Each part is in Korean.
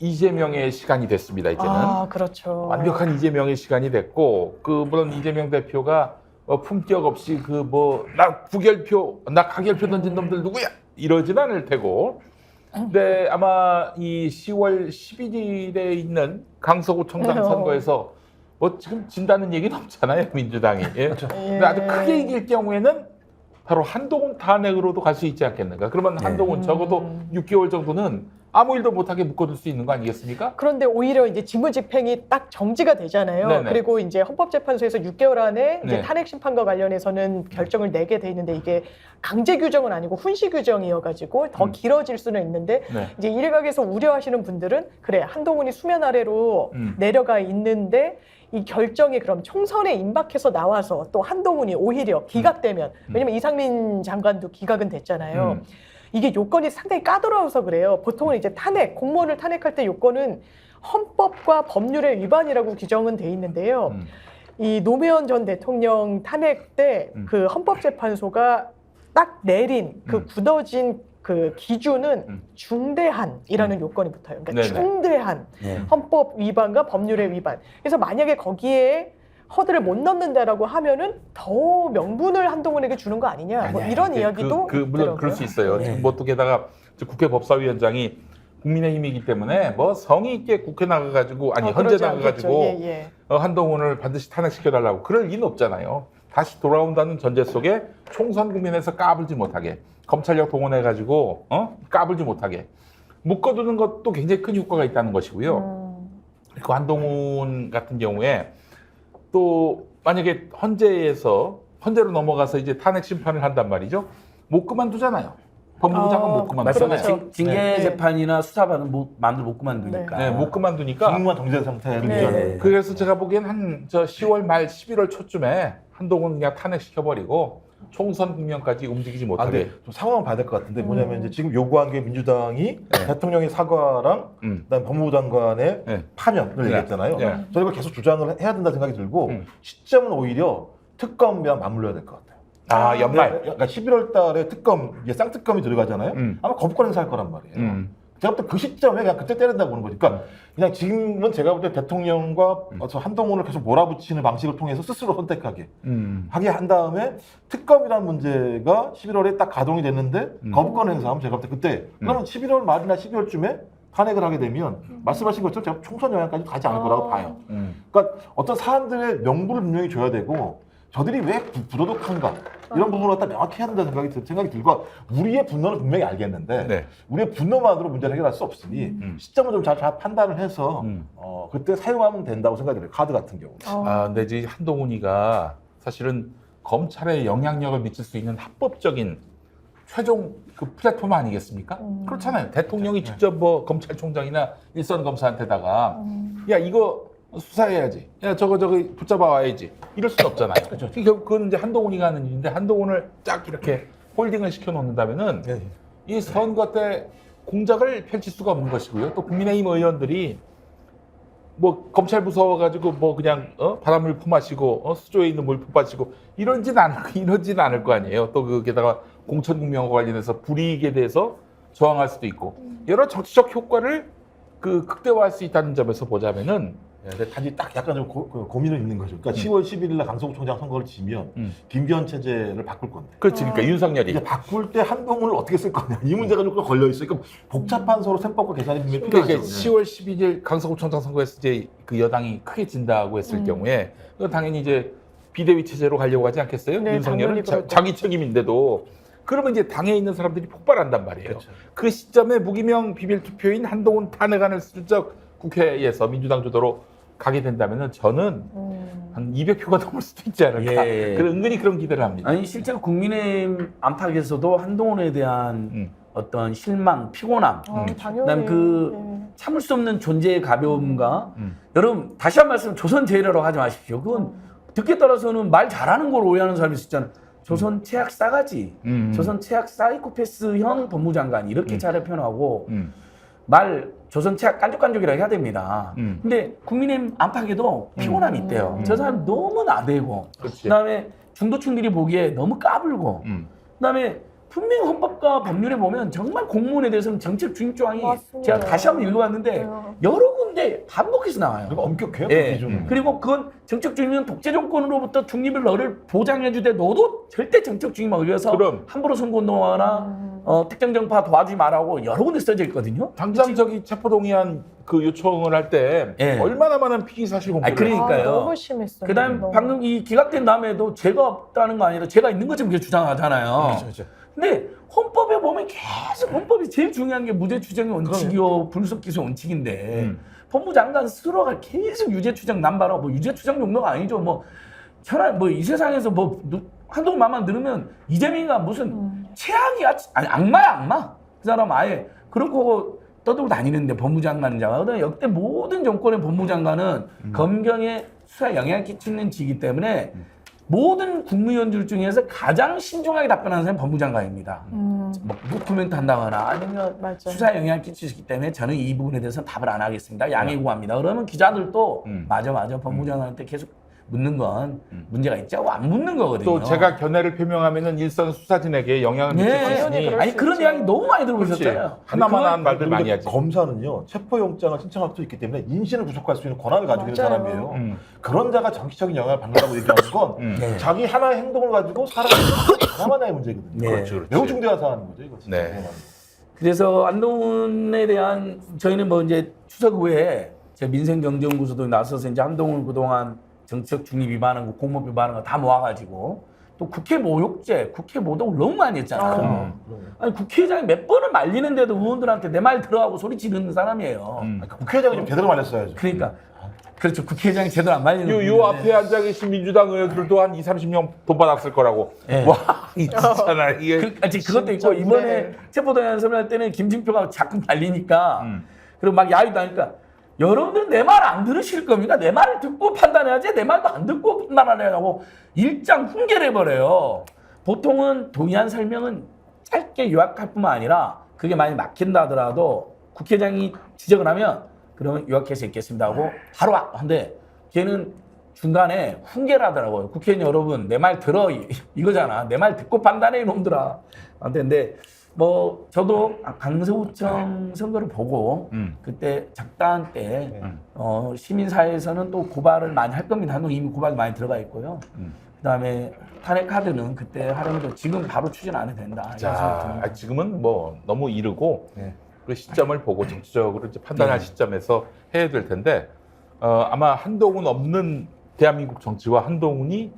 이재명의 시간이 됐습니다. 이제는 그렇죠. 완벽한 이재명의 시간이 됐고, 물론 이재명 대표가 품격 없이 나 부결표, 나 가결표 던진 놈들 누구야? 이러진 않을 테고. 근데 아마 이 10월 11일에 있는 강서구 청장 선거에서 지금 진다는 얘기는 없잖아요, 민주당이. 예. 예. 근데 아주 크게 이길 경우에는 바로 한동훈 탄핵으로도 갈 수 있지 않겠는가. 그러면 한동훈 적어도 6개월 정도는 아무 일도 못하게 묶어둘 수 있는 거 아니겠습니까? 그런데 오히려 이제 직무집행이 딱 정지가 되잖아요. 네네. 그리고 이제 헌법재판소에서 6개월 안에 이제 네. 탄핵 심판과 관련해서는 결정을 내게 돼 있는데 이게 강제 규정은 아니고 훈시 규정이어가지고 더 길어질 수는 있는데 네. 이제 일각에서 우려하시는 분들은 그래 한동훈이 수면 아래로 내려가 있는데 이 결정이 그럼 총선에 임박해서 나와서 또 한동훈이 오히려 기각되면 왜냐면 이상민 장관도 기각은 됐잖아요. 이게 요건이 상당히 까다로워서 그래요. 보통은 이제 공무원을 탄핵할 때 요건은 헌법과 법률의 위반이라고 규정은 돼 있는데요. 이 노무현 전 대통령 탄핵 때 그 헌법재판소가 딱 내린 그 굳어진 그 기준은 중대한이라는 요건이 붙어요. 그러니까 네네. 중대한 헌법 위반과 법률의 위반. 그래서 만약에 거기에 허들을 못 넘는다라고 하면은 더 명분을 한동훈에게 주는 거 아니냐 뭐 이런 이야기도 물론 있더라고요. 그럴 수 있어요. 네. 지금 또 게다가 국회 법사위원장이 국민의힘이기 때문에 성의 있게 국회 나가가지고 현재 그러지 나가가지고 않겠죠. 예. 한동훈을 반드시 탄핵시켜달라고 그럴 리는 없잖아요. 다시 돌아온다는 전제 속에 총선 국면에서 까불지 못하게 검찰력 동원해가지고 까불지 못하게 묶어두는 것도 굉장히 큰 효과가 있다는 것이고요. 그 한동훈 같은 경우에 또 만약에 헌재로 넘어가서 이제 탄핵 심판을 한단 말이죠. 못 그만두잖아요. 법무부 장관 못 그만두잖아요. 그렇죠. 징계 네. 재판이나 수사받은 마음대로 못 그만두니까. 네, 못 그만두니까. 직무만 정지된 상태를 네. 유지하는. 그래서 제가 보기엔 10월 말 11월 초쯤에 한동훈 그냥 탄핵시켜버리고 총선 국면까지 움직이지 못하게. 근데 좀 상황을 봐야 될 것 같은데 뭐냐면 이제 지금 요구한 게 민주당이 대통령의 사과랑 그다음 법무부 장관의 네. 파면을 얘기했잖아요. 네. 저희가 계속 주장을 해야 된다 생각이 들고 시점은 오히려 특검이랑 맞물려야 될 것 같아요. 연말. 그러니까 11월 달에 이게 쌍특검이 들어가잖아요. 아마 거부권 행사할 거란 말이에요. 제가 볼 때 그 시점에 그냥 그때 때린다고 보는 거니까 그냥 지금은 제가 볼 때 대통령과 한동훈을 계속 몰아붙이는 방식을 통해서 스스로 선택하게 하게 한 다음에 특검이라는 문제가 11월에 딱 가동이 됐는데 거부권 행사하면 제가 볼 때 그때 그러면 11월 말이나 12월쯤에 탄핵을 하게 되면 말씀하신 것처럼 제가 총선 영향까지 가지 않을 거라고 봐요. 그러니까 어떤 사람들의 명분을 분명히 줘야 되고 저들이 왜 부도덕한가 이런 부분을 갖다 명확히 해야 된다는 생각이 들고 우리의 분노는 분명히 알겠는데 네. 우리의 분노만으로 문제를 해결할 수 없으니 시점을 좀 잘 판단을 해서 그때 사용하면 된다고 생각이 들어요. 카드 같은 경우. 근데 이제 한동훈이가 사실은 검찰에 영향력을 미칠 수 있는 합법적인 최종 그 플랫폼 아니겠습니까? 그렇잖아요. 대통령이 직접 검찰총장이나 일선 검사한테다가 야 이거 수사해야지. 야 저거 붙잡아 와야지. 이럴 수는 없잖아요. 그렇죠. 그건 이제 한동훈이가 하는 일인데 한동훈을 쫙 이렇게 홀딩을 시켜 놓는다면은 이 선거 때 공작을 펼칠 수가 없는 것이고요. 또 국민의힘 의원들이 검찰 무서워가지고 그냥 바람을 품마시고 수조에 있는 물 품마시고 이러지는 않을 거 아니에요. 또 게다가 공천국명과 관련해서 불이익에 대해서 저항할 수도 있고 여러 정치적 효과를 극대화할 수 있다는 점에서 보자면은 단지 딱 약간 좀 고민은 있는 거죠. 그러니까 10월 11일 날 강서구청장 선거를 지면 김기현 체제를 바꿀 건데. 그렇지. 그러니까 윤석열이 이제 바꿀 때 한동훈을 어떻게 쓸 거냐 이 문제가 좀 걸려 있어요. 그러니까 복잡한 서로 셈법과 계산이 분명히 필요하죠. 그러니까 10월 12일 강서구청장 선거에서 이제 그 여당이 크게 진다고 했을 경우에 당연히 이제 비대위 체제로 가려고 하지 않겠어요? 네, 윤석열은 당연히 자기 책임인데도 그러면 이제 당에 있는 사람들이 폭발한단 말이에요. 그렇죠. 그 시점에 무기명 비밀 투표인 한동훈 탄핵안을 슬쩍 국회에서 민주당 주도로 가게 된다면은 저는 한 200표가 넘을 수도 있지 않을까. 은근히 그런 기대를 합니다. 아니 실제로 국민의힘 안팎에서도 한동훈에 대한 어떤 실망, 피곤함, 당연히. 그다음 참을 수 없는 존재의 가벼움과 여러분 다시 한 말씀 조선 제일이라고 하지 마십시오. 그건 듣기에 따라서는 말 잘하는 걸 오해하는 사람이 있잖아요. 조선 최악 싸가지, 조선 최악 사이코패스형 법무장관 이렇게 잘 표현하고 말 조선 최악 깐족깐족이라고 해야 됩니다. 근데 국민의힘 안팎에도 피곤함이 있대요. 저 사람 너무 나대고, 그다음에 중도층들이 보기에 너무 까불고, 그다음에 분명히 헌법과 법률에 보면 정말 공무원에 대해서는 정책 중립 조항이 맞습니다. 제가 다시 한번 읽어봤는데 네. 여러 군데 반복해서 나와요. 그리고 엄격해요. 예. 그 기준은. 그리고 그건 정책 중립은 독재 정권으로부터 중립을 너를 보장해주되 너도 절대 정책 중립에 의해서 그럼. 함부로 선거운동하거나 특정 정파 도와주지 말라고 여러 군데 써져 있거든요. 당장 저기 체포동의안 그 요청을 할 때 예. 얼마나 많은 피의 사실 공부를 그러니까요. 너무 심했어요. 그다음 너무. 방금 이 기각된 다음에도 죄가 없다는 거 아니라 죄가 있는 것처럼 이렇게 주장하잖아요. 그렇죠. 근데 헌법에 보면 계속 헌법이 제일 중요한 게 무죄 추정의 원칙이요 불속 기소 원칙인데 법무장관 스스로가 계속 유죄 추정 남발하고 뭐 유죄 추정 정도가 아니죠. 뭐 천하 뭐이 세상에서 뭐 한동훈 말만 들으면 이재명이가 무슨 최악이야 아니 악마야 악마. 그 사람 아예 그렇고 떠들고 다니는데 법무장관이잖아. 그다음에 역대 모든 정권의 법무장관은 검경에 수사에 영향을 끼치는 지이기 때문에 모든 국무위원들 중에서 가장 신중하게 답변하는 사람이 법무장관입니다. 뭐 노코멘트 한다거나 아니면 맞아요. 수사에 영향을 끼치기 때문에 저는 이 부분에 대해서는 답을 안 하겠습니다. 양해 구합니다. 그러면 기자들도 맞아 법무장관한테 계속 묻는 건 문제가 있지 하고 안 묻는 거거든요. 또 제가 견해를 표명하면은 일선 수사진에게 영향을 미칠 수 네. 있으니 그럴 아니 수 그런 있죠. 이야기 너무 많이 들고 그렇지. 있었잖아요. 하나만한 말들 그리고 많이 하지. 검사는요 체포영장을 신청할 수 있기 때문에 인신을 구속할 수 있는 권한을 가지고 있는 맞아요. 사람이에요. 그런 자가 정치적인 영향을 받는다고 얘기하는 건 네. 자기 하나의 행동을 가지고 사람을 하나의 문제거든요. 네. 그렇죠, 그렇지. 매우 중대한 사안인 거죠, 이거 진짜. 네. 그래서 한동훈에 대한 저희는 뭐 이제 추석 후에 제 민생경제연구소도 나서서 이제 한동훈 그동안 정책 중립 위반한 거, 공법 위반한 거 다 모아가지고 또 국회 모욕죄, 국회 모독을 너무 많이 했잖아요. 아니 국회의장이 몇 번을 말리는데도 의원들한테 내 말 들어가고 소리 지르는 사람이에요. 그러니까 국회의장이 좀 제대로 말렸어야 그러니까 그렇죠. 국회의장이 제대로 안 말리는 요 분인데. 앞에 앉아 계신 민주당 의원들도 한 20-30명 돈 받았을 거라고. 네. 와, 있잖아. 이게 그것도 있고 진짜 이번에 네. 체포동의안 선언할 때는 김진표가 자꾸 말리니까 그리고 막 야유도 하니까 여러분들 내 말 안 들으실 겁니까? 내 말을 듣고 판단해야지 내 말도 안 듣고 판단하려고 일장 훈계를 해버려요. 보통은 동의안 설명은 짧게 요약할 뿐만 아니라 그게 많이 막힌다 하더라도 국회의장이 지적을 하면 그러면 요약해서 읽겠습니다 하고 바로 한데 걔는 중간에 훈계를 하더라고요. 국회의원 여러분 내 말 들어 이거잖아. 내 말 듣고 판단해 이놈들아. 근데 뭐 저도 강서구청 선거를 보고 그때 적당한 때 시민사회에서는 또 고발을 많이 할 겁니다. 한동 이미 고발 많이 들어가 있고요. 그다음에 탄핵 카드는 그때 하려면 지금 바로 추진 안 해도 된다. 자, 지금은 뭐 너무 이르고 그 시점을 보고 정치적으로 이제 판단할 네. 시점에서 해야 될 텐데 아마 한동훈 없는 대한민국 정치와 한동훈이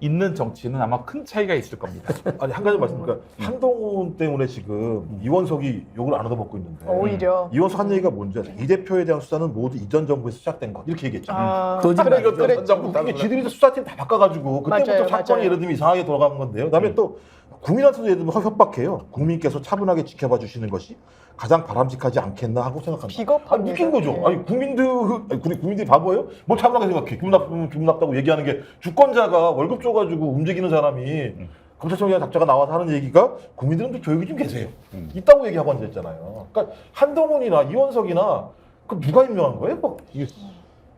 있는 정치는 아마 큰 차이가 있을 겁니다. 아니 한 가지 말씀드릴까 한동훈 때문에 지금 이원석이 욕을 안 얻어먹고 있는데 오히려 이원석 한 얘기가 뭔지 아세요? 이 대표에 대한 수사는 모두 이전 정부에서 시작된 것 이렇게 얘기했잖아요. 거짓말. 이것도 그랬죠. 전부터 이게 지들이 수사팀 다 바꿔가지고 그때부터 맞아요, 사건이 맞아요. 예를 들면 이상하게 돌아간 건데요. 그다음에 또 국민한테도 예를 들면 협박해요. 국민께서 차분하게 지켜봐 주시는 것이 가장 바람직하지 않겠나 하고 생각합니다. 비겁합니다. 웃긴 거죠. 네. 아니 국민들이 바보예요? 뭘 차분하게 생각해? 기분 나쁘면 기분 나쁘다고 얘기하는 게 주권자가 월급 줘가지고 움직이는 사람이 검찰청장 작자가 나와서 하는 얘기가 국민들은 또 조용히 좀 계세요. 있다고 얘기하고 앉아있잖아요. 그러니까 한동훈이나 이원석이나 그 누가 임명한 거예요? 뭐.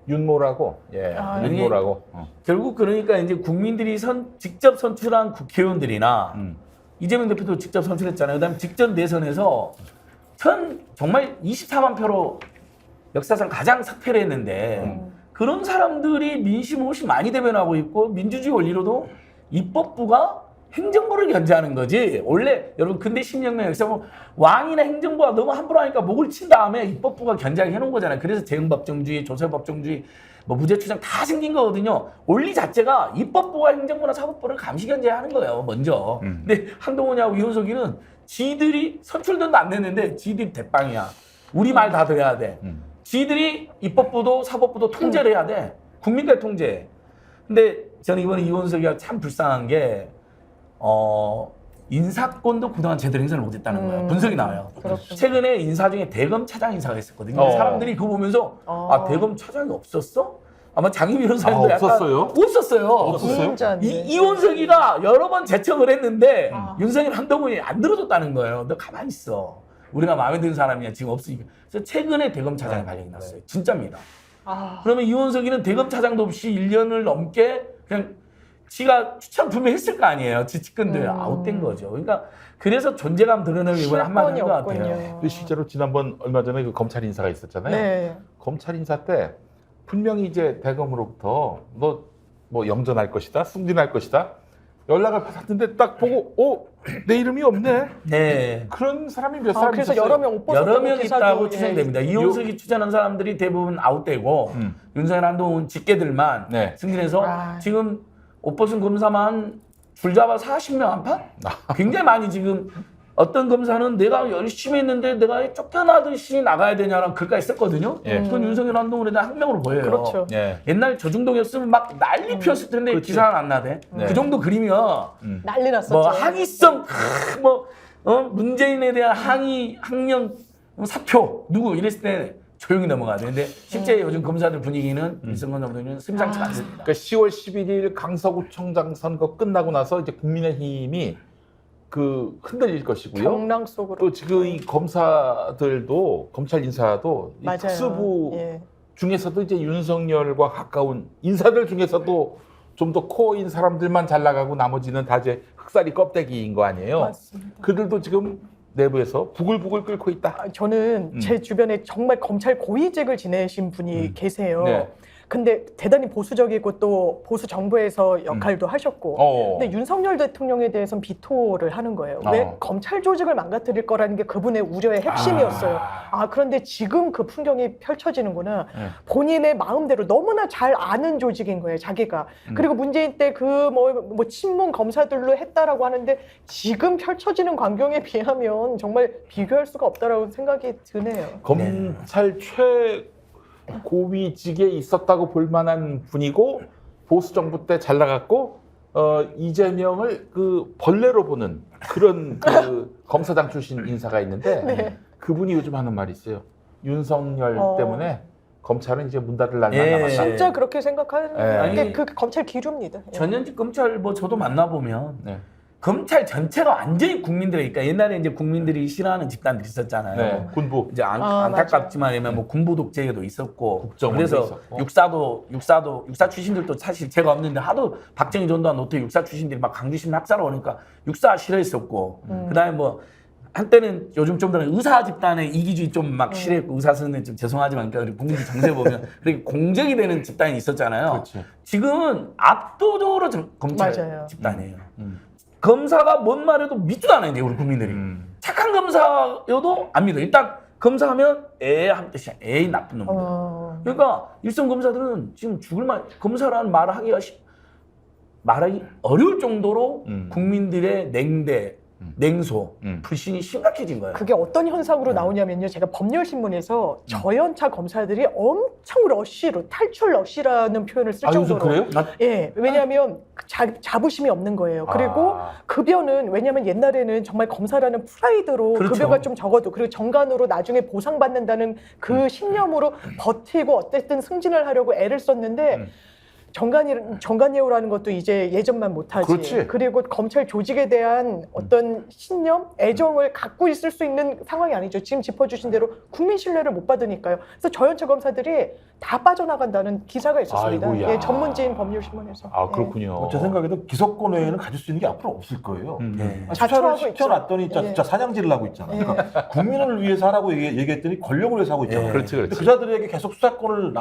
윤모라고, 예, 윤모라고. 결국 그러니까 이제 국민들이 직접 선출한 국회의원들이나 이재명 대표도 직접 선출했잖아요. 그다음에 직전 대선에서 정말 24만 표로 역사상 가장 삭패를 했는데 그런 사람들이 민심을 훨씬 많이 대변하고 있고 민주주의 원리로도 입법부가 행정부를 견제하는 거지. 원래 여러분 근대 신혁명 역사 보면 왕이나 행정부가 너무 함부로 하니까 목을 친 다음에 입법부가 견제하게 해놓은 거잖아요. 그래서 재형법정주의, 조설법정주의, 뭐 무죄추정 다 생긴 거거든요. 원리 자체가 입법부가 행정부나 사법부를 감시 견제하는 거예요. 먼저. 근데 한동훈하고 이원석이는 지들이 선출전도 안 냈는데 지들이 대빵이야. 우리 말 다 들어야 돼. 지들이 입법부도 사법부도 통제를 해야 돼. 국민까지 통제해. 근데 저는 이번에 이원석이가 참 불쌍한 게 인사권도 그동안 제대로 행사를 못했다는 거예요. 분석이 나와요. 그렇군요. 최근에 인사 중에 대검 차장 인사가 있었거든요. 사람들이 그거 보면서 대검 차장이 없었어? 아마 장희 변호사님도 약간 없었어요? 없었어요. 진짜 이원석이가 여러 번 제청을 했는데 윤석열 한동훈이 안 들어줬다는 거예요. 너 가만히 있어. 우리가 마음에 드는 사람이야. 지금 없으니까. 그래서 최근에 대검 차장이 발령이 났어요. 진짜입니다. 그러면 이원석이는 대검 차장도 없이 1년을 넘게 그냥 지가 추천 분명했을 거 아니에요. 지 측근들 아웃된 거죠. 그러니까 그래서 존재감 드러내는 이번 한마디 한것 같아요. 실제로 지난번 얼마 전에 그 검찰 인사가 있었잖아요. 네. 검찰 인사 때 분명히 이제 대검으로부터 너 뭐 영전할 것이다, 승진할 것이다 연락을 받았는데 딱 보고 내 이름이 없네. 네. 그런 사람이 몇 사람 그래서 있었어요. 여러 명 못 여러 명 기사도, 있다고 예. 추정됩니다. 이혼석이 추천한 사람들이 대부분 아웃되고 윤석열 한동훈 직계들만 네. 승진해서 아. 지금 옷 벗은 검사만 줄 잡아 40명 안팎? 굉장히 많이 지금 어떤 검사는 내가 열심히 했는데 내가 쫓겨나듯이 나가야 되냐라는 글까지 썼거든요. 예. 그건 윤석열 한동훈에 대한 항명으로 보여요. 그렇죠. 예. 옛날 저중동이었으면 막 난리 피웠을 텐데 그렇지. 기사는 안 나대. 네. 그 정도 그림이야. 난리 났었죠. 뭐 항의성, 문재인에 대한 항의, 항명, 사표 누구 이랬을 때 조용히 넘어가죠. 근데 실제 요즘 검사들 분위기는 윤석열 정도는 심상치 않습니다. 그러니까 10월 11일 강서구청장 선거 끝나고 나서 이제 국민의힘이 그 흔들릴 것이고요. 경랑 속으로. 또 지금 이 검사들도 검찰 인사도 이 맞아요. 특수부 예. 중에서도 이제 윤석열과 가까운 인사들 중에서도 좀 더 코어인 사람들만 잘 나가고 나머지는 다 이제 흑살이 껍데기인 거 아니에요. 맞습니다. 그들도 지금 내부에서 부글부글 끓고 있다. 저는 제 주변에 정말 검찰 고위직을 지내신 분이 계세요. 네. 근데 대단히 보수적이고 또 보수 정부에서 역할도 하셨고. 근데 윤석열 대통령에 대해서는 비토를 하는 거예요. 왜 검찰 조직을 망가뜨릴 거라는 게 그분의 우려의 핵심이었어요. 그런데 지금 그 풍경이 펼쳐지는구나. 본인의 마음대로 너무나 잘 아는 조직인 거예요, 자기가. 그리고 문재인 때 그 뭐 친문 검사들로 했다라고 하는데 지금 펼쳐지는 광경에 비하면 정말 비교할 수가 없다라고 생각이 드네요. 검찰 최고위직에 있었다고 볼 만한 분이고 보수 정부 때 잘 나갔고 이재명을 그 벌레로 보는 그런 그 검사장 출신 인사가 있는데 네. 그분이 요즘 하는 말이 있어요. 윤석열 때문에 검찰은 이제 문 닫을 날만 예. 남았다. 진짜 그렇게 생각하는 네. 게 그 검찰 기류입니다. 예. 전현직 검찰 뭐 저도 만나보면 네. 검찰 전체가 완전히 국민들의, 그러니까 옛날에 이제 국민들이 싫어하는 집단들이 있었잖아요. 네. 군부. 이제 안타깝지만 뭐 군부 독재도 있었고, 국정원도 그래서 있었고. 육사 출신들도 사실 제가 없는데 하도 박정희 전두환 노태 육사 출신들이 막 강주심 학사로 오니까 육사 싫어했었고, 그다음에 뭐 한때는 요즘 좀 전에 의사 집단의 이기주의 좀 막 싫어했고, 의사 선생님 좀 죄송하지만 그러니까 국민들 정세 보면 그렇게 공적이 되는 집단이 있었잖아요. 그렇지. 지금은 압도적으로 검찰 맞아요. 집단이에요. 검사가 뭔 말해도 믿지도 않아요, 이제 우리 국민들이. 착한 검사여도 안 믿어. 일단 검사하면 하는 뜻이야. 에이 나쁜 놈들. 그러니까 일선 검사들은 지금 죽을 만 검사라는 말을 말하기 어려울 정도로 국민들의 냉대, 냉소, 불신이 심각해진 거예요. 그게 어떤 현상으로 나오냐면요. 제가 법률신문에서 저연차 검사들이 엄청 러쉬로 탈출 러쉬라는 표현을 쓸 요즘 정도로. 그래요? 예, 왜냐하면 자부심이 없는 거예요. 그리고 급여는 왜냐하면 옛날에는 정말 검사라는 프라이드로 그렇죠. 급여가 좀 적어도 그리고 정관으로 나중에 보상받는다는 그 신념으로 버티고 어쨌든 승진을 하려고 애를 썼는데 정관예우라는 것도 이제 예전만 못하지. 그렇지. 그리고 검찰 조직에 대한 어떤 신념, 애정을 갖고 있을 수 있는 상황이 아니죠. 지금 짚어주신 대로 국민 신뢰를 못 받으니까요. 그래서 저연차 검사들이 다 빠져나간다는 기사가 있었습니다. 아이고야. 예, 전문지인 법률신문에서. 그렇군요. 제 생각에도 기소권 외에는 가질 수 있는 게 앞으로 없을 거예요. 네. 자초하고 시켜놨더니 있죠. 진짜 사냥질을 하고 있잖아요. 그러니까 국민을 위해서 하라고 얘기했더니 권력을 위해서 하고 있잖아요. 그렇지, 그렇지. 근데 그자들에게 계속 수사권을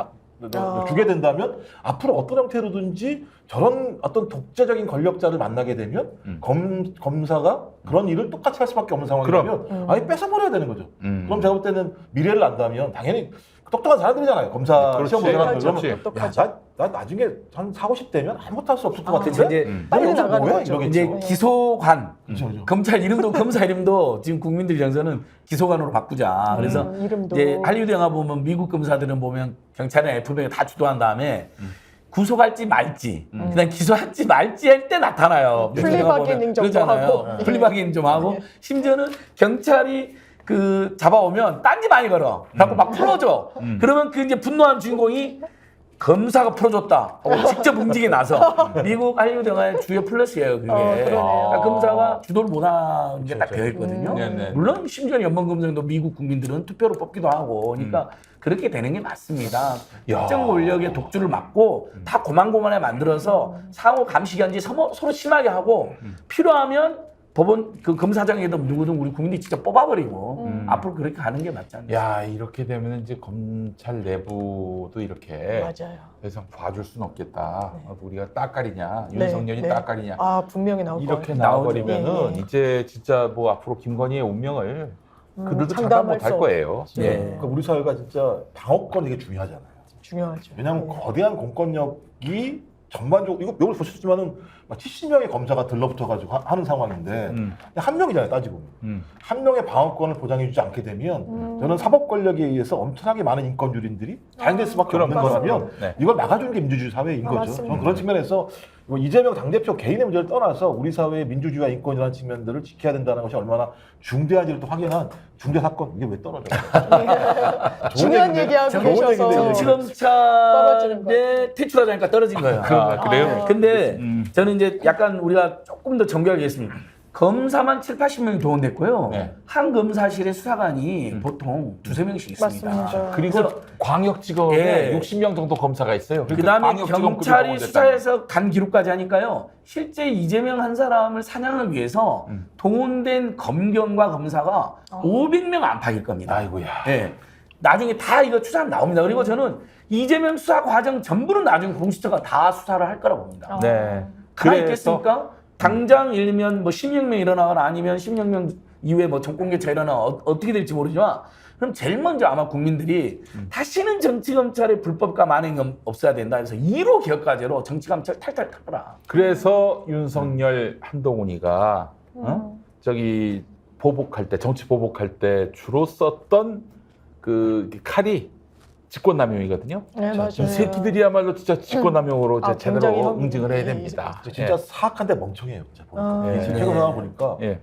주게 된다면 앞으로 어떤 형태로든지 저런 어떤 독재적인 권력자를 만나게 되면 검사가 그런 일을 똑같이 할 수밖에 없는 상황이라면 아예 뺏어버려야 되는 거죠. 음. 그럼 제가 볼 때는 미래를 안다면 당연히 똑똑한 사람들이잖아요. 검사 그렇지. 시험 보는 사람들. 그렇지. 그러면 똑똑하죠. 나 나중에 한 40, 50대면 아무것도 할 수 없을 것 그래서 같은데 이제 빨리 여기서 나가는 뭐야? 거죠. 이러겠죠. 이제 기소관 그렇죠, 그렇죠. 검찰 이름도 검사 이름도 지금 국민들 입장에서는 기소관으로 바꾸자. 그래서 이름도. 이제 할리우드 영화 보면 미국 검사들은 보면 경찰이나 FBI가 다 주도한 다음에 구속할지 말지, 그다음 기소할지 말지 할 때 나타나요. 플리바게닝 정도 그러잖아요. 하고. 플리바게닝 좀 하고 네. 심지어는 경찰이 그 잡아오면 딴지 많이 걸어. 그래갖고 막 풀어줘. 그러면 그 이제 분노한 주인공이 검사가 풀어줬다. 직접 움직이 나서 미국 할리우드 영화의 주요 플러스예요. 그게. 그러네요. 그러니까 검사가 주도를 못하는 게 딱 되어 있거든요. 네네. 물론 심지어 연방검사도 미국 국민들은 투표로 뽑기도 하고, 그러니까 그렇게 되는 게 맞습니다. 특정 권력의 독주를 막고 다 고만고만하게 만들어서 상호 감시견지 서로 심하게 하고 필요하면 법원 그 검사장에도 누구든 우리 국민들이 직접 뽑아버리고 앞으로 그렇게 가는 게 맞지 않나요? 야, 이렇게 되면 이제 검찰 내부도 이렇게 맞아요. 더 이상 봐줄 수는 없겠다. 우리가 따까리냐, 네, 윤석열이 네. 따까리냐. 아, 분명히 나올 이렇게 거예요. 나와버리면은 나오죠. 예, 예. 이제 진짜 뭐 앞으로 김건희의 운명을 그들도 장담 장담할 못할 수 거예요. 예. 그러니까 우리 사회가 진짜 방어권 이게 중요하잖아요. 중요하죠. 왜냐하면 네. 거대한 공권력이 전반적으로 이걸 보셨지만은 70명의 검사가 들러붙어가지고 하는 상황인데 한 명이잖아요, 따지고 보면. 한 명의 방어권을 보장해주지 않게 되면 저는 사법 권력에 의해서 엄청나게 많은 인권 유린들이 자행될 수밖에 없는 그럼 거라면 네. 이걸 막아주는 게 민주주의 사회인 거죠. 맞습니다. 저는 그런 측면에서 뭐 이재명 당대표 개인의 문제를 떠나서 우리 사회의 민주주의와 인권이라는 측면들을 지켜야 된다는 것이 얼마나 중대한지를 또 확인한 중대 사건. 이게 왜 떨어져요? 중요한 얘기인데, 얘기하고 좋은 계셔서 얘기인데, 떨어지는 정치검찰에 퇴출하자니까 떨어진 거예요. 아, 그래요? 근데 저는 이제 약간 우리가 조금 더 정교하게 했습니다. 검사만 7, 80명이 동원됐고요. 네. 한 검사실에 수사관이 보통 2~3명씩 있습니다. 맞습니다. 그리고 광역지검에 예. 60명 정도 검사가 있어요. 그 다음에 광역지검급이 경찰이 동원됐다는 수사해서 간 기록까지 하니까요. 실제 이재명 한 사람을 사냥하기 위해서 동원된 검경과 검사가 500명 안팎일 겁니다. 아이고야. 예. 나중에 다 이거 추산 나옵니다. 그리고 저는 이재명 수사 과정 전부는 나중에 공수처가 다 수사를 할 거라고 봅니다. 네. 가만히 그래서 있겠습니까? 당장 일면 뭐 10명 일어나거나 아니면 10명 이후에 뭐 정권교체 일어나 어떻게 될지 모르지만 그럼 제일 먼저 아마 국민들이 다시는 정치검찰의 불법과 만행이 없어야 된다 해서 1호 개혁과제로 정치검찰 탈탈 털어라. 그래서 윤석열 한동훈이가 저기 보복할 때 정치 보복할 때 주로 썼던 그 칼이 직권남용이거든요. 네, 맞아요. 이 새끼들이야말로 진짜 직권남용으로 이제 굉장히 제대로 응징을 해야 됩니다. 진짜 사악한데 멍청해요. 진짜 보니까. 예. 최근 상황 보니까. 예.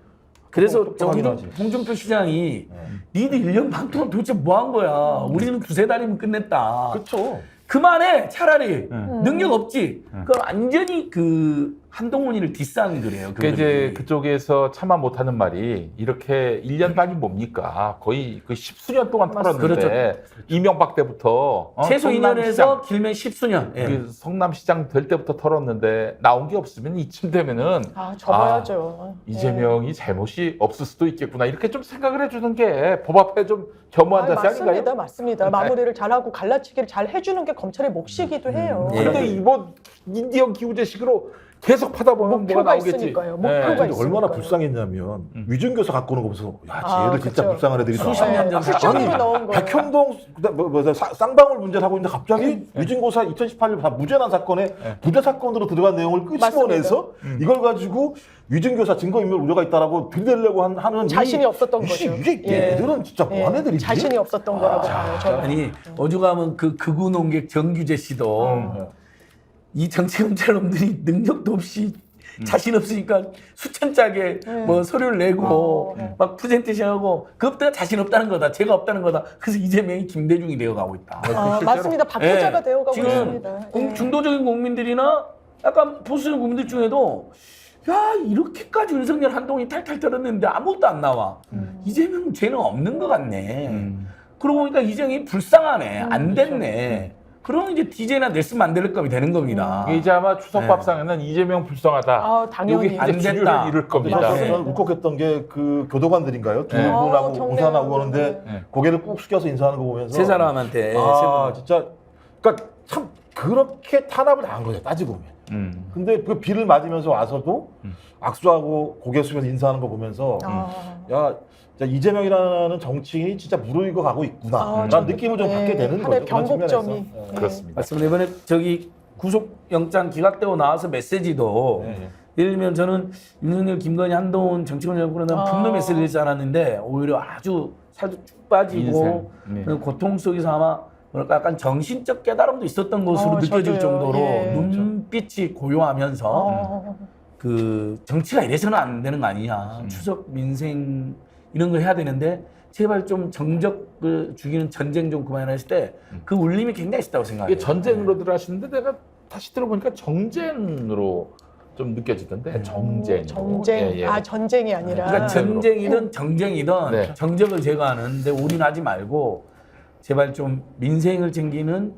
그래서 똑똑하긴 하지. 홍준표 시장이 니들 1년 반 동안 도대체 뭐 한 거야. 우리는 2~3달이면 끝냈다. 그렇죠. 그만해 차라리 능력 없지. 그건 완전히 그 한동훈이를 디스하는 거래요. 그러니까 이제 그쪽에서 참아 못하는 말이 이렇게 1년 반이 뭡니까? 거의 그 10수년 동안 털었는데 그렇죠. 이명박 때부터 최소 성남시장, 2년에서 길면 10수년. 예. 그 성남시장 될 때부터 털었는데 나온 게 없으면 이쯤 되면은 아, 접어야죠. 이재명이 잘못이 없을 수도 있겠구나 이렇게 좀 생각을 해주는 게 법 앞에 좀 겸허한 자세 맞습니다. 아닌가요? 맞습니다. 마무리를 잘하고 갈라치기를 잘 해주는 게 검찰의 몫이기도 해요. 예. 근데 이번 인디언 기우제식으로 계속 파다 보면 뭐가 목표가 나오겠지. 있으니까요. 네. 목표가 근데 있으니까요. 얼마나 불쌍했냐면 위증교사 갖고 오는 거 보면서 야, 아, 쟤들 진짜 그쵸. 불쌍한 애들이다. 수십 년 전 쿠션으로 넣은 거예요. 백현동 쌍방울 문제를 하고 있는데 갑자기 위증교사 2018년 다 무죄난 사건에 부재 사건으로 들어간 내용을 끄집어내서 이걸 가지고 위증교사 증거인멸 우려가 있다라고 들이대려고 하는 자신이 없었던 거죠. 이게 예. 얘들은 진짜 뭐한 애들이지? 자신이 없었던 거라고 봐요. 저는. 아니 어죽하면 그 극우 농객 정규재 씨도 이 정치검찰 놈들이 능력도 없이 자신 없으니까 수천 짝의 뭐 서류를 내고 막 프레젠테이션하고 그것보다 자신 없다는 거다. 제가 없다는 거다. 그래서 이재명이 김대중이 되어가고 있다. 맞습니다. 박효자가 예. 되어가고 지금 있습니다. 예. 중도적인 국민들이나 약간 보수적인 국민들 중에도 야 이렇게까지 윤석열 한동훈이 탈탈 털었는데 아무것도 안 나와. 이재명 죄는 없는 것 같네. 그러고 보니까 이재명이 불쌍하네. 안 됐네. 그러면 이제 DJ나 넬슨 만델급이 되는 겁니다. 이제 아마 추석 밥상에는 이재명 불쌍하다. 아, 당연히. 여기 이제 안 주류를 됐다. 이룰 겁니다. 맞아요. 네. 저는 울컥했던 게 그 교도관들인가요? 두 네. 분하고 경례하고. 우산하고 오는데 네. 고개를 꾹 숙여서 인사하는 거 보면서 세 사람한테 아 진짜 그러니까 참 그렇게 탄압을 당한 거죠 따지고 보면. 근데 그 비를 맞으면서 와서도 악수하고 고개 숙여서 인사하는 거 보면서 야 진짜 이재명이라는 정치인이 진짜 무르익어 가고 있구나 라는 느낌을 좀 받게 되는 하나의 거죠. 그런 변곡점이. 측면에서. 그렇습니다. 맞습니다. 이번에 저기 구속영장 기각되고 나와서 메시지도 예를 들면 저는 윤석열, 김건희, 한동훈 정치권을 그러는 분노 메시지를 지 않았는데 오히려 아주 살도 쭉 빠지고 그리고 고통 속에서 아마 뭐랄까 약간 정신적 깨달음도 있었던 것으로 느껴질 저도요. 정도로 예. 눈빛이 고요하면서 그 정치가 이래서는 안 되는 거 아니냐. 추석 민생 이런 걸 해야 되는데 제발 좀 정적을 죽이는 전쟁 좀 그만해라 했을 때 그 울림이 굉장히 있다고 생각해요. 이게 전쟁으로들 하시는데 내가 다시 들어보니까 정쟁으로 좀 느껴지던데 정쟁. 전쟁. 예, 예. 아, 전쟁이 아니라. 그러니까 전쟁이든 정쟁이든 네. 정적을 제거하는데 올인하지 말고 제발 좀 민생을 챙기는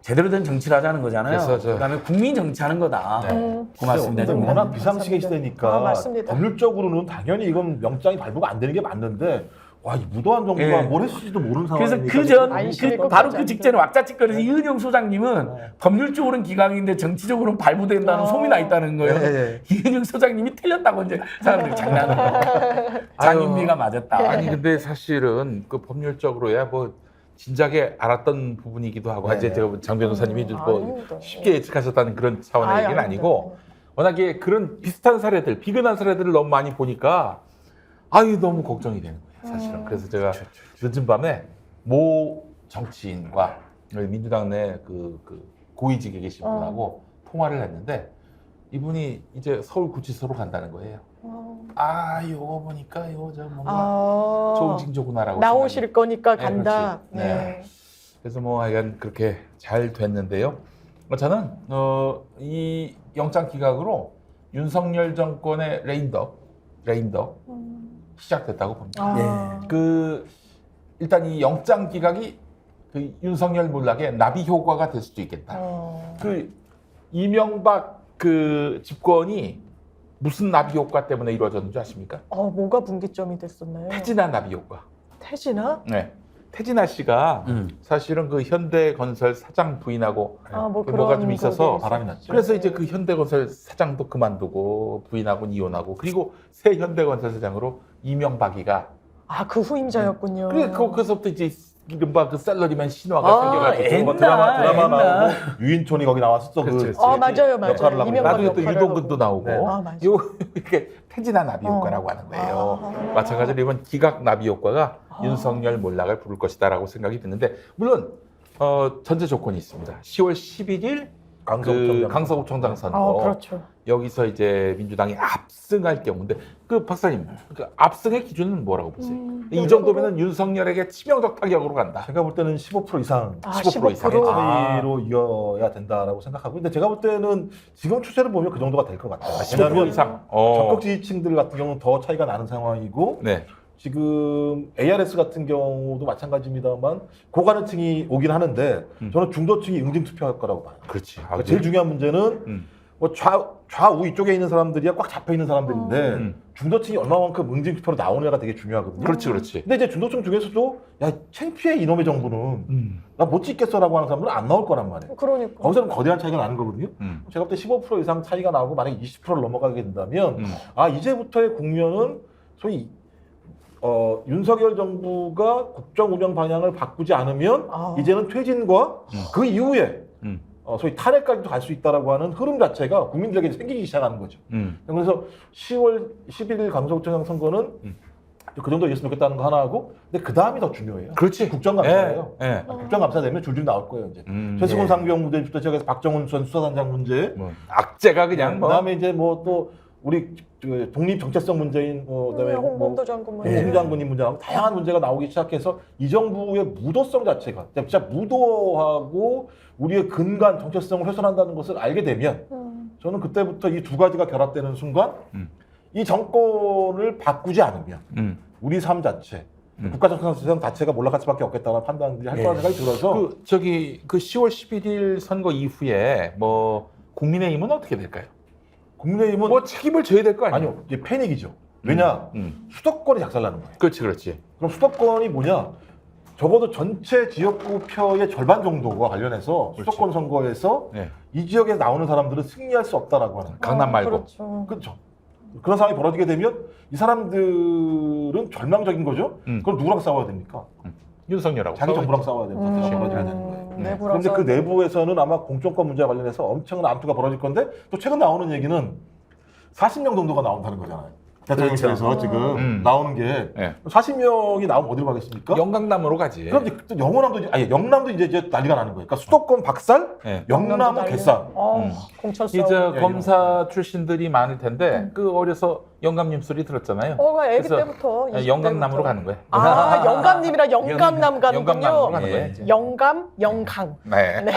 제대로 된 정치를 하자는 거잖아요. 그래서 그다음에 국민 정치하는 거다. 네. 고맙습니다. 근데 정말. 워낙 비상시계 시대니까 맞습니다. 법률적으로는 당연히 이건 명장이 발부가 안 되는 게 맞는데 와, 이 무도한 정부가 예. 뭘 했을지도 모르는 그래서 상황이니까 그전 안심이 꼭 바로 되지 그 직전에 왁자지껄에서 네. 이은영 소장님은 법률적으로는 기각인데 정치적으로는 발부된다는 소문이 나 있다는 거예요. 예, 이은영 소장님이 틀렸다고 이제 사람들이 장난을 해요. 장윤미가 맞았다. 아니 근데 사실은 그 법률적으로야 뭐 진작에 알았던 부분이기도 하고 네. 이제 장 변호사님이 뭐 아닙니다. 쉽게 예측하셨다는 그런 차원의 얘기는 아닙니다. 아니고 워낙에 그런 비슷한 사례들 비근한 사례들을 너무 많이 보니까 아유 너무 걱정이 되는 거예요 사실은. 그래서 제가 늦은 밤에 모 정치인과 민주당 내 그 고위직에 계신 분하고 통화를 했는데 이분이 이제 서울구치소로 간다는 거예요. 아 요거 보니까 요거 저 뭔가 좋은 징조구나라고 나오실 거니까 네, 간다. 그렇지. 네. 그래서 뭐 하여간 그렇게 잘 됐는데요. 저는 이 영장 기각으로 윤석열 정권의 레임덕 시작됐다고 봅니다. 아. 그 일단 이 영장 기각이 그 윤석열 몰락의 나비 효과가 될 수도 있겠다. 그 이명박 그 집권이 무슨 나비 효과 때문에 이루어졌는지 아십니까? 뭐가 분기점이 됐었나요? 태진아 나비 효과. 태진아? 네. 태진아 씨가 사실은 그 현대건설 사장 부인하고 뭐 그 뭐가 좀 그런 있어서 그게 바람이 났죠. 그래서 이제 그 현대건설 사장도 그만두고 부인하고 이혼하고 그리고 새 현대건설 사장으로 이명박이가 그 후임자였군요. 그래서부터 이제 이른바 그 샐러리맨 신화가 생겨가지고 옛날, 드라마 옛날. 나오고 유인촌이 거기 나왔었어. 그렇지, 그렇지. 맞아요. 역할을 하고 이명박 나중에 또 역할을 유동근도 하고. 나오고 네. 맞아요. 요 이렇게 태진아 나비 효과라고 하는 거예요. 마찬가지로 이번 기각 나비 효과가 윤석열 몰락을 부를 것이다라고 생각이 드는데 물론 전제 조건이 있습니다. 10월 11일 강서구청장 선거 그렇죠. 여기서 이제 민주당이 압승할 경우인데 그 박사님 그 압승의 기준은 뭐라고 보세요? 이 정도면은 윤석열에게 치명적 타격으로 간다. 제가 볼 때는 15% 이상 15% 이상의 15%? 차이로 이겨야 된다라고 생각하고 근데 제가 볼 때는 지금 추세를 보면 그 정도가 될 것 같아요. 15% 이상. 적극 지지층들 같은 경우는 더 차이가 나는 상황이고 네. 지금 ARS 같은 경우도 마찬가지입니다만 고관여층이 오긴 하는데 저는 중도층이 응징 투표할 거라고 봐요. 그렇지. 그러니까 제일 중요한 문제는 뭐 좌우 이쪽에 있는 사람들이야 꽉 잡혀 있는 사람들인데 중도층이 얼마만큼 응징 투표로 나오느냐가 되게 중요하거든요. 그렇지. 근데 이제 중도층 중에서도 야 창피해 이놈의 정부는 나 못 찍겠어라고 하는 사람들은 안 나올 거란 말이에요. 그러니까. 거기서는 거대한 차이가 나는 거거든요. 제가 볼 때 15% 이상 차이가 나오고 만약에 20%를 넘어가게 된다면 이제부터의 국면은 소위 윤석열 정부가 국정 운영 방향을 바꾸지 않으면 이제는 퇴진과 그 이후에 소위 탄핵까지도 갈 수 있다라고 하는 흐름 자체가 국민들에게 생기기 시작하는 거죠. 그래서 10월 11일 강서구청장 선거는 그 정도 이겼으면 좋겠다는 거 하나 하고 근데 그 다음이 더 중요해요. 그렇지. 국정감사예요. 예. 국정감사 되면 줄줄 나올 거예요. 이제 최수근 상병 문제부터 시작해서 박정훈 전 수사단장 문제 뭐 악재가 그냥 뭐 그다음에 이제 뭐 또 우리 독립 정체성 문제인 그다음에 홍범도 장군 문제. 홍 장군님 문제하고 다양한 문제가 나오기 시작해서 이 정부의 무도성 자체가 진짜 무도하고 우리의 근간 정체성을 훼손한다는 것을 알게 되면 저는 그때부터 이 두 가지가 결합되는 순간 이 정권을 바꾸지 않으면 우리 삶 자체 국가 정체성 자체가 몰락할 수밖에 없겠다는 판단들이 할 거라는 생각이 들어서 그 10월 11일 선거 이후에 뭐 국민의힘은 어떻게 될까요? 국민의힘은 뭐 책임을 져야 될 거 아니에요? 아니요 이제 패닉이죠. 왜냐 수도권이 작살나는 거예요. 그렇지. 그럼 수도권이 뭐냐? 적어도 전체 지역구 표의 절반 정도와 관련해서 수도권 선거에서 네. 이 지역에 나오는 사람들은 승리할 수 없다라고 하는 거예요. 강남 말고. 그렇죠. 그렇죠. 그런 상황이 벌어지게 되면 이 사람들은 절망적인 거죠. 그럼 누구랑 싸워야 됩니까? 윤석열하고 자기 정부랑 싸워야지. 싸워야 되는 사태가 벌어져야 되는 거예요. 내부랑 그런데 그 내부에서는 아마 공천권 문제와 관련해서 엄청난 암투가 벌어질 건데 또 최근 나오는 얘기는 40명 정도가 나온다는 거잖아요. 대통령실에서 그렇죠. 지금 나오는 게 네. 40명이 나오면 어디로 가겠습니까? 영강남으로 가지. 그럼 이제 또 영호남도 아니 영남도 이제 난리가 나는 거예요. 그러니까 수도권 박살, 네. 영남은 개싸움. 공천 싸움. 이제 예, 검사 출신들이 많을 텐데 그 어려서 영감님 소리 들었잖아요. 애기 그래서 때부터. 20 영강남으로 때부터. 가는 거예요. 영감님이라 영감남 가는군요. 영강남으로 가는 거예요. 이제. 영감, 영강. 네. 네.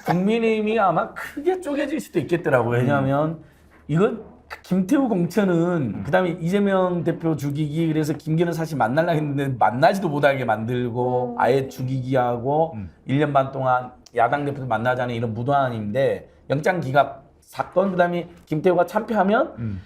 국민의힘이 아마 크게 쪼개질 수도 있겠더라고요. 왜냐하면 이건 김태우 공천은 그다음에 이재명 대표 죽이기 그래서 김기는 사실 만나려고 했는데 만나지도 못하게 만들고 아예 죽이기 하고 1년 반 동안 야당 대표도 만나자는 이런 무도한인데 영장 기각 사건 그다음에 김태우가 참패하면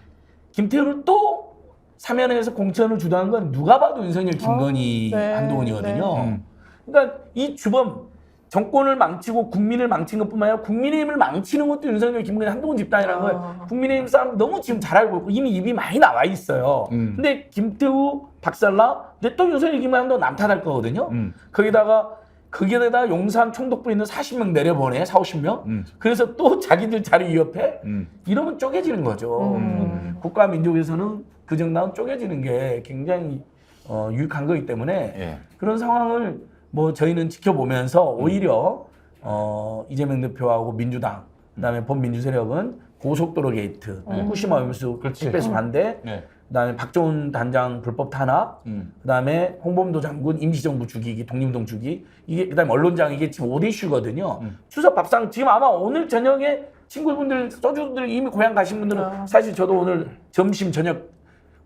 김태우를 또 사면해서 공천을 주도한 건 누가 봐도 윤석열, 김건희, 네. 한동훈이거든요. 그러니까 이 주범 정권을 망치고 국민을 망친 것뿐만 아니라 국민의힘을 망치는 것도 윤석열, 김건희, 한동훈 집단이라는 걸 국민의힘 사람 너무 지금 잘 알고 있고 이미 입이 많이 나와 있어요. 근데 김태우 박살나, 근데 또 윤석열, 김건희, 한동훈 남탓할 거거든요. 거기에다가 용산 총독부 있는 40명 내려보내, 40~50명. 그래서 또 자기들 자리 위협해? 이러면 쪼개지는 거죠. 국가 민족에서는 그 정당은 쪼개지는 게 굉장히 유익한 거기 때문에 그런 상황을 뭐 저희는 지켜보면서 오히려 이재명 대표하고 민주당 그다음에 범민주 세력은 고속도로 게이트, 후쿠시마 오염수 핵배수 반대, 그다음에 박정훈 단장 불법 탄압, 그다음에 홍범도 장군 임시정부 죽이기, 독립운동 죽이기, 이게 그다음에 언론장 이게 지금 5대 이슈거든요. 추석 밥상 지금 아마 오늘 저녁에 친구분들 소주들 이미 고향 가신 분들은 사실 저도 오늘 점심 저녁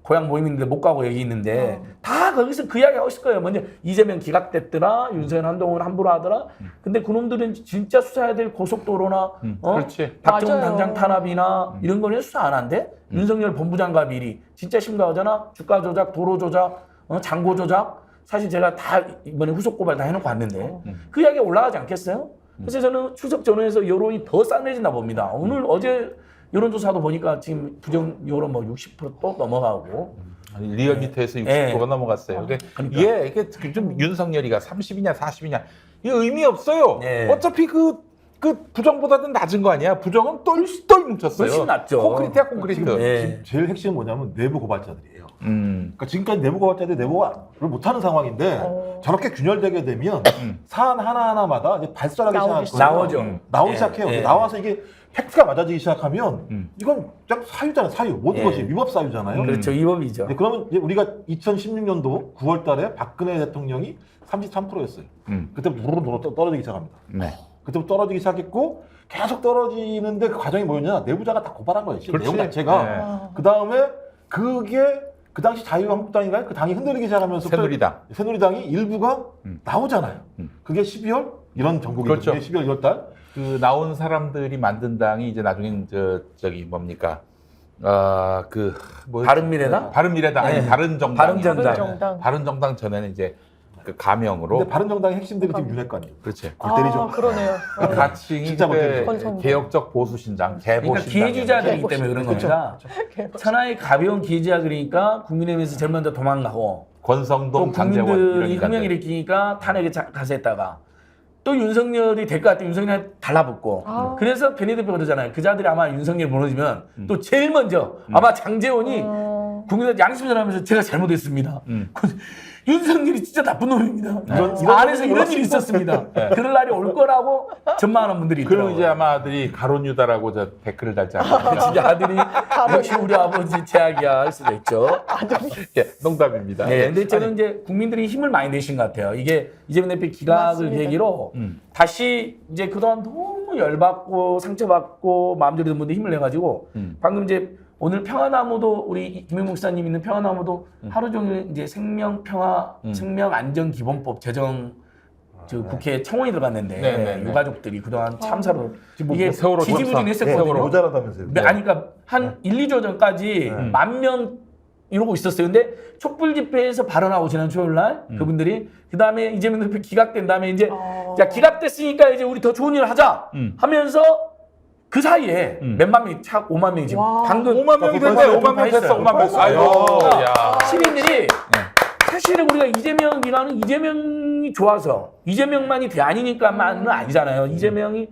고향 모임인데 못 가고 여기 있는데 다 거기서 그 이야기 하고 있을 거예요. 먼저 이재명 기각됐더라, 윤석열, 한동훈 함부로 하더라. 근데 그놈들은 진짜 수사해야 될 고속도로나 그렇지. 박정훈 맞아요. 단장 탄압이나 이런 거는 수사 안 한대. 윤석열 본부장관 비리 진짜 심각하잖아. 주가 조작, 도로 조작, 장고 조작. 사실 제가 다 이번에 후속 고발 다 해놓고 왔는데 그 이야기 올라가지 않겠어요? 그래서 저는 추석 전후에서 여론이 더 싸늘해진다 봅니다. 오늘 어제 여론조사도 보니까 지금 부정 여론 뭐 60%또 넘어가고 리얼미터에서 60%가 넘어갔어요. 근데 이게 좀 윤석열이가 30이냐 40이냐 이게 의미 없어요. 어차피 그 부정보다는 낮은 거 아니야. 부정은 똘 뭉쳤어요. 훨씬 낫죠. 콘크리트야 콘크리트. 지금 제일 핵심은 뭐냐면 내부 고발자들이에요. 그러니까 지금까지 내부 고발자들이 내부를 못하는 상황인데 저렇게 균열되게 되면 사안 하나하나마다 이제 발설하기 시작하거든요. 나오기 시작해요. 나와서 이게 팩트가 맞아지기 시작하면 이건 그냥 사유잖아요. 사유. 모든 것이 위법 사유잖아요. 그렇죠. 위법이죠. 네, 그러면 이제 우리가 2016년도 9월 달에 박근혜 대통령이 33%였어요. 그때부터 무르르 떨어지기 시작합니다. 그때부터 떨어지기 시작했고 계속 떨어지는데 그 과정이 뭐였냐? 내부자가 다 고발한 거예요. 내용 자체가. 그다음에 그게 그 당시 자유한국당인가요? 그 당이 흔들리기 시작하면서 새누리당이 일부가 나오잖아요. 그게 12월 이런 전국이 그렇죠. 12월 1월 달. 그 나온 사람들이 만든 당이 이제 나중엔 저기 뭡니까? 바른미래당? 바른미래당 아니 바른정당. 바른정당 전에는 이제 그 가명으로. 근데 바른정당의 핵심들이 지금 윤핵관이에요. 그렇지. 골 때리죠. 그러네요. 가칭이 진짜 그때 건성도. 개혁적 보수신당, 개보신당. 그러니까 기회주의자들이기 때문에 그런 겁니다. 천하의 가벼운 기회주의자들이니까 국민의힘에서 제일 먼저 도망가고 권성동, 또 장제원 이런 국민들이 인간들. 혁명 일으키니까 탄핵에 가세했다가 또 윤석열이 될 것 같아 윤석열 달라붙고 그래서 변희 대표가 그러잖아요. 그자들이 아마 윤석열 무너지면 또 제일 먼저 아마 장제원이 국민들 양심전하면서 제가 잘못했습니다. 윤석열이 진짜 나쁜 놈입니다. 안에서 이런 일이 있었습니다. 그럴 날이 올 거라고 전망하는 분들이 그럼 있더라고요. 이제 아마 아들이 가론유다라고 저 댓글을 달지 않을까. 진짜 아들이 역시 우리 아버지 제약이야 할 수도 있죠. 예, 농담입니다. 네, 근데 저는 이제 국민들이 힘을 많이 내신 것 같아요. 이게 이재명 대표 기각을 맞습니다. 계기로 다시 이제 그동안 너무 열받고 상처받고 마음대로 든 분들 힘을 내가지고 방금 이제 오늘 평화나무도 우리 김영 목사님 있는 평화나무도 하루 종일 이제 생명평화 생명안전기본법 제정 국회 청원이 들어갔는데 유가족들이 그동안 참사로 이게 세월호 지지부진 했었거든요. 모자라다면서요. 네, 아니 그러니까 한 1~2조 전까지 10,000명 이러고 있었어요. 근데 촛불 집회에서 발언하고 지난 토요일날 그분들이 그 다음에 이재명 대표 기각된 다음에 이제 자 기각됐으니까 이제 우리 더 좋은 일 하자 하면서 그 사이에 몇만 명이 차 5만 명이 지금 방금 5만 명이 됐어요. 5만 명 됐어. 5만 명 됐어. 아유, 야. 시민들이 사실은 우리가 이재명 기간은 이재명이 좋아서 이재명만이 대안이니까만은 아니잖아요. 이재명이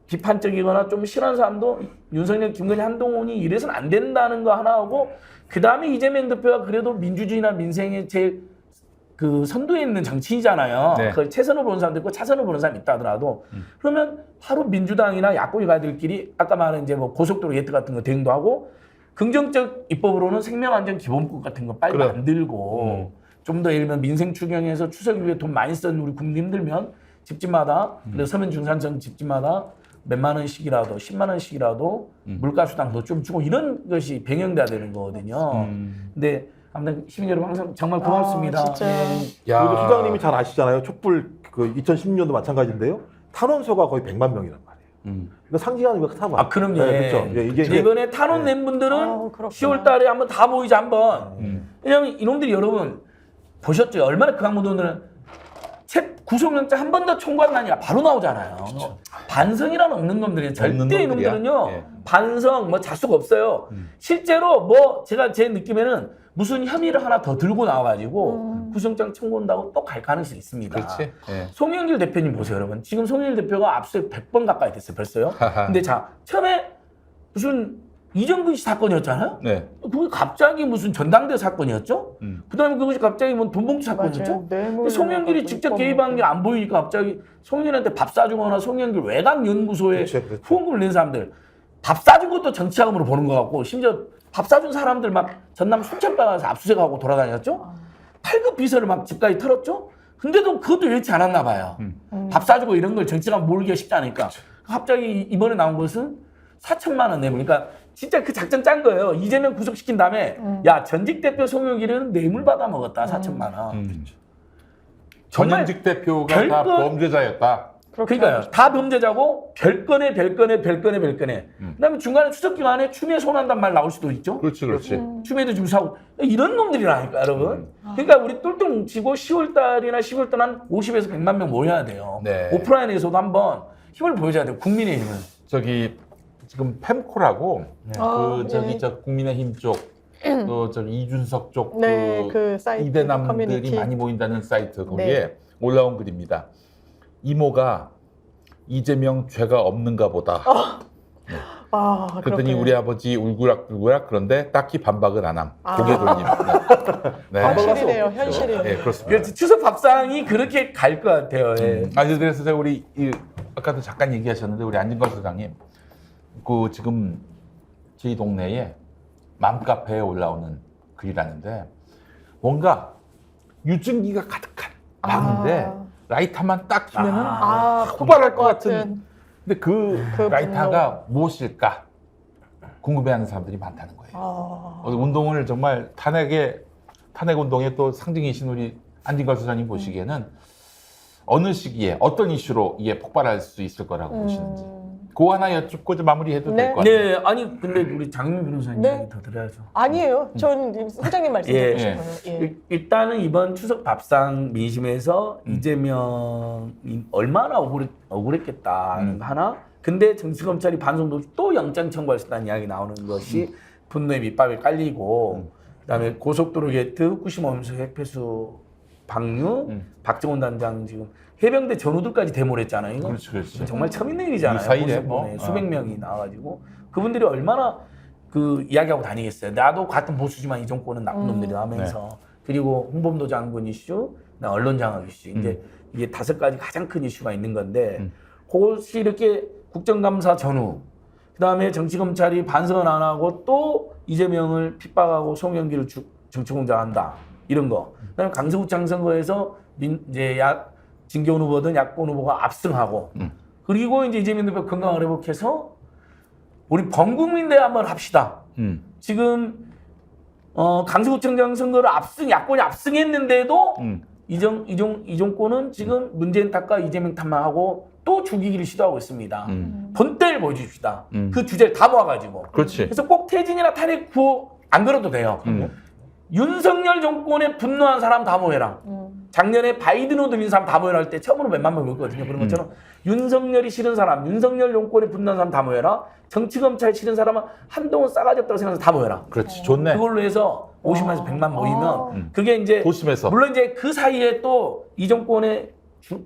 비판적이거나 좀 싫어하는 사람도 윤석열, 김건희, 한동훈이 이래서는 안 된다는 거 하나 하고 그 다음에 이재명 대표가 그래도 민주주의나 민생에 제일 그 선두에 있는 정치인이잖아요. 네. 그걸 최선을 보는 사람도 있고 차선을 보는 사람이 있다 하더라도 그러면 바로 민주당이나 야권이 가들끼리 아까 말한 이제 뭐 고속도로 예트 같은 거 대응도 하고 긍정적 입법으로는 생명안전기본법 같은 거 빨리 그래. 만들고 좀 더 예를 들면 민생 추경에서 추석 이후에 돈 많이 쓴 우리 국민들면 집집마다 그래서 서면 중산층 집집마다 몇만 원씩이라도 10만 원씩이라도 물가 수당도 좀 주고 이런 것이 병행돼야 되는 거거든요. 근데 아무튼 시민 여러분 항상 정말 고맙습니다. 진짜. 예. 야. 그리고 시장님이 잘 아시잖아요. 촛불 그 2016년도 마찬가지인데요. 탄원서가 거의 100만 명이란 말이에요. 이거 상징하는 거 사람. 아, 그럼요. 네, 그렇죠. 예, 이게 이번에 탄원 낸 분들은 그렇구나. 10월 달에 한번 다 모이자 한번. 왜냐면 이놈들이 여러분 보셨죠? 얼마나 그 강무도들은 구속영장 한 번 더 청구하는 아니라 바로 나오잖아요. 반성이라는 없는 놈들이 절대 없는 놈들이야. 이놈들은요. 예. 반성 뭐 자수가 없어요. 실제로 뭐 제가 제 느낌에는 무슨 혐의를 하나 더 들고 나와가지고 구속영장 청구한다고 또 갈 가능성이 있습니다. 그렇지. 예. 송영길 대표님 보세요, 여러분. 지금 송영길 대표가 압수수색 100번 가까이 됐어요, 벌써요. 근데 자, 처음에 무슨 이정근 씨 사건이었잖아요. 네. 그게 갑자기 무슨 전당대 사건이었죠. 그다음에 그것이 갑자기 뭐 돈봉투 사건이었죠. 근데 송영길이 직접 개입한 게 안 보이니까 갑자기 송영길한테 밥 사주거나 송영길 외곽연구소에 그렇죠. 후원금을 낸 사람들 밥 사준 것도 정치자금으로 보는 것 같고 심지어 밥 사준 사람들 막 전남 순천바 가서 압수수색하고 돌아다녔죠. 8급 비서를 막 집까지 털었죠. 근데도 그것도 여의치 않았나 봐요. 밥 사주고 이런 걸 정치자금 모으기가 쉽지 않으니까. 갑자기 이번에 나온 것은 4천만 원 내면 그러니까 진짜 그 작전 짠 거예요. 이재명 구속시킨 다음에 야 전직 대표 송영길은 뇌물 받아 먹었다 4천만 원. 전현직 대표가 다 별건- 범죄자였다. 그러니까요. 다 범죄자고 별건에 그다음에 중간에 추석 기간에 추미애 손한단 말 나올 수도 있죠. 그렇지, 그렇지. 추미애도 지금 사고 이런 놈들이라니까 여러분. 그러니까 우리 똘똘 뭉치고 10월 달이나 12월 달에 한 50에서 100만 명 모여야 돼요. 네. 오프라인에서도 한번 힘을 보여줘야 돼요. 국민의힘은. 저기 지금 팸코라고 네. 저 국민의힘 쪽, 또 저기 이준석 쪽 네, 그 사이트 이대남들이 커뮤니티. 많이 모인다는 사이트 거기에 네. 올라온 글입니다. 이모가 이재명 죄가 없는가 보다. 그랬더니 그렇군요. 우리 아버지 울그락불그락 그런데 딱히 반박은 안 함. 고개 돌림. 네. 현실이네요, 현실이네요. 네, 그렇습니다. 그래서 추석 밥상이 그렇게 갈 것 같아요. 예. 그래서 제가 우리 아까도 잠깐 얘기하셨는데 우리 안진걸 소장님 그 지금 저희 동네에 맘카페에 올라오는 글이라는데 뭔가 유증기가 가득한 방인데 라이터만 딱 켜면은 폭발할 것 같은. 근데 그 라이터가 무엇일까 궁금해하는 사람들이 많다는 거예요. 운동을 정말 탄핵 운동의 또 상징이신 우리 안진걸 소장님 보시기에는 어느 시기에 어떤 이슈로 이게 폭발할 수 있을 거라고 보시는지. 그 하나 여쭙고 좀 마무리해도 될 것 같아요. 네, 아니 근데 우리 장윤 변호사님 네. 얘기 더 들어야죠. 아니에요. 전 소장님 말씀 듣고 싶어요. 예. 일단은 이번 추석 밥상 민심에서 이재명이 얼마나 억울했겠다는 거 하나. 근데 정치검찰이 반송도 없이 또 영장 청구할 수 있다는 이야기 나오는 것이 분노의 밑밥을 깔리고 그다음에 고속도로 게이트 후쿠시마 오염수 핵폐수 방류 박정훈 단장 지금 해병대 전우들까지 데모를 했잖아요. 이거 그렇지. 정말 처음 있는 일이잖아요. 이 사이에 고속도로에 뭐. 수백 명이 나와가지고 그분들이 얼마나 그 이야기하고 다니겠어요. 나도 같은 보수지만 이 정권은 나쁜 놈들이다 하면서 그리고 홍범도 장군 이슈, 언론 장악 이슈 이제 이게 5가지 가장 큰 이슈가 있는 건데 그것이 이렇게 국정감사 전후 그다음에 정치검찰이 반성을 안 하고 또 이재명을 핍박하고 송영길을 정치공작한다 이런 거. 그다음에 강서구청 선거에서 이제 진교훈 후보든 야권 후보가 압승하고 그리고 이제 이재명 대표 건강을 회복해서 우리 범국민대회 한번 합시다. 지금 강서구청장 선거를 야권이 압승했는데도 이 정권은 지금 문재인 탓과 이재명 탓만 하고 또 죽이기를 시도하고 있습니다. 본때를 보여줍시다. 그 주제를 다 모아가지고. 그렇지. 그래서 꼭 퇴진이나 탄핵 구호 안 걸어도 돼요. 윤석열 정권에 분노한 사람 다 모여라. 작년에 바이든 오드린 사람 다 모여라 할 때 처음으로 몇만 명 모였거든요. 그런 것처럼 윤석열이 싫은 사람, 윤석열 정권에 분노한 사람 다 모여라. 정치검찰 싫은 사람은 한동훈 싸가지 없다고 생각해서 다 모여라. 그렇지. 좋네. 그걸로 해서 50만에서 100만 모이면 그게 이제 도심에서. 물론 이제 그 사이에 또 이 정권의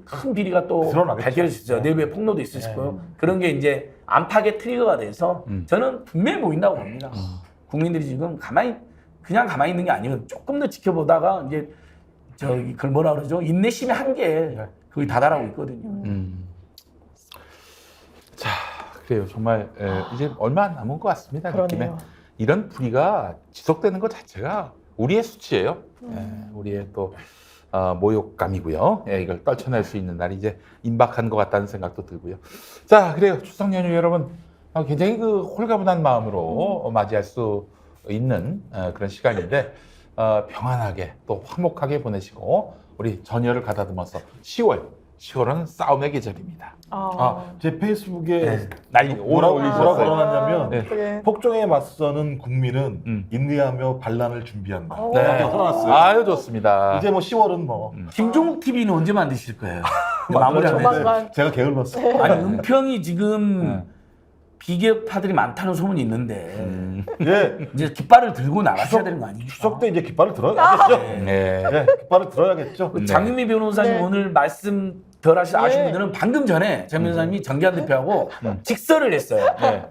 큰 비리가 또 드러나겠죠. 밝혀질 수 있어요. 내부에 폭로도 있으실 거예요. 그런 게 이제 안팎의 트리거가 돼서 저는 분명히 보인다고 봅니다. 국민들이 지금 그냥 가만히 있는 게 아니고 조금 더 지켜보다가 이제 그걸 뭐라 그러죠? 인내심의 한계에 거의 다다라고 있거든요. 자, 그래요. 정말 이제 얼마 안 남은 것 같습니다. 느낌에. 그러네요. 이런 불의가 지속되는 것 자체가 우리의 수치예요. 우리의 또 모욕감이고요. 이걸 떨쳐낼 수 있는 날이 이제 임박한 것 같다는 생각도 들고요. 자, 그래요. 추석 연휴 여러분 굉장히 그 홀가분한 마음으로 맞이할 수 있는 그런 시간인데 평안하게 또 화목하게 보내시고 우리 전열을 가다듬어서 10월은 싸움의 계절입니다. 제 페이스북에 난리 뭐라고 올리셨어요. 걸어놨냐면 네. 폭정에 맞서는 국민은 인내하며 반란을 준비한다. 네. 이렇게 써놨어요. 아유 좋습니다. 이제 뭐 10월은 뭐 김종국 TV는 언제 만드실 거예요? 마무리하면. 조만간. 제가 게을렀어요. 아니 은평이 지금 비계파들이 많다는 소문이 있는데 예, 이제 깃발을 들고 나가셔야 되는 거 아닙니까? 추석 때 이제 깃발을 들어야겠죠. 네. 예, 깃발을 들어야겠죠. 그 장윤미 변호사님 네. 오늘 말씀 덜 아신 네. 분들은 방금 전에 장 변호사님이 정기한 대표하고 직설을 했어요.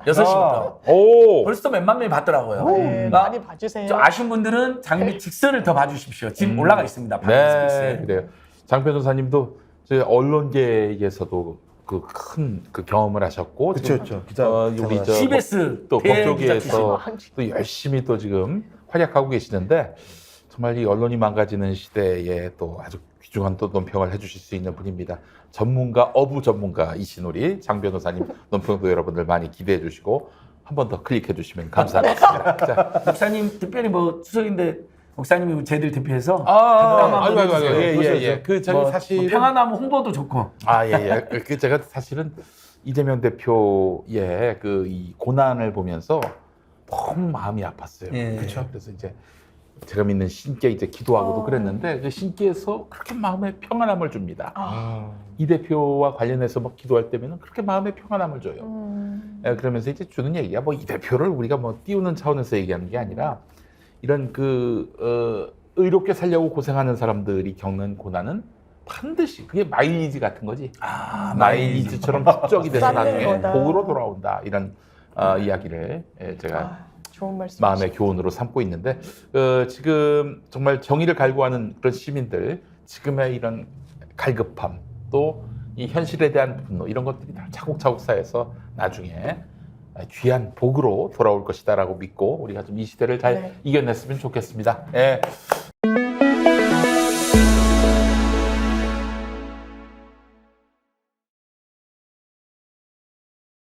6시부터. 오. 벌써 몇만 명이 봤더라고요. 네, 그러니까 많이 봐주세요. 좀 아신 분들은 장윤미 직설을 더 봐주십시오. 지금 올라가 있습니다. 방금 네, 스페이스에. 그래요. 장 변호사님도 저희 언론계에서도 그 큰 그 경험을 하셨고, 그쵸, 지금, 그쵸. 기자 우리 저 CBS 또 대행 법조계에서 기자 또 열심히 또 지금 활약하고 계시는데 정말 이 언론이 망가지는 시대에 또 아주 귀중한 또 논평을 해주실 수 있는 분입니다. 전문가, 어부 전문가이신 우리 장 변호사님 논평도 여러분들 많이 기대해 주시고 한 번 더 클릭해 주시면 감사하겠습니다. 자, 목사님 특별히 뭐 추석인데 목사님이 저희들 대표해서 예. 그 저기 사실은 평안나무 홍보도 좋고 예. 그 제가 사실은 이재명 대표의 그 이 고난을 보면서 너무 마음이 아팠어요. 예. 그렇죠. 그래서 이제 제가 믿는 신께 이제 기도하고도 그랬는데 그 신께서 그렇게 마음에 평안함을 줍니다. 이 대표와 관련해서 막 기도할 때면은 그렇게 마음에 평안함을 줘요. 그러면서 이제 주는 얘기가 뭐 이 대표를 우리가 뭐 띄우는 차원에서 얘기하는 게 아니라 이런 의롭게 살려고 고생하는 사람들이 겪는 고난은 반드시 그게 마일리지 같은 거지. 마일리지처럼 축적이 돼서 쌓는 나중에 거다. 복으로 돌아온다. 이런 이야기를 제가 좋은 말씀. 마음의 교훈으로 삼고 있는데 지금 정말 정의를 갈구하는 그런 시민들 지금의 이런 갈급함 또 이 현실에 대한 분노 이런 것들이 다 차곡차곡 쌓여서 나중에 귀한 복으로 돌아올 것이다라고 믿고 우리가 좀 이 시대를 잘 네. 이겨냈으면 좋겠습니다. 예.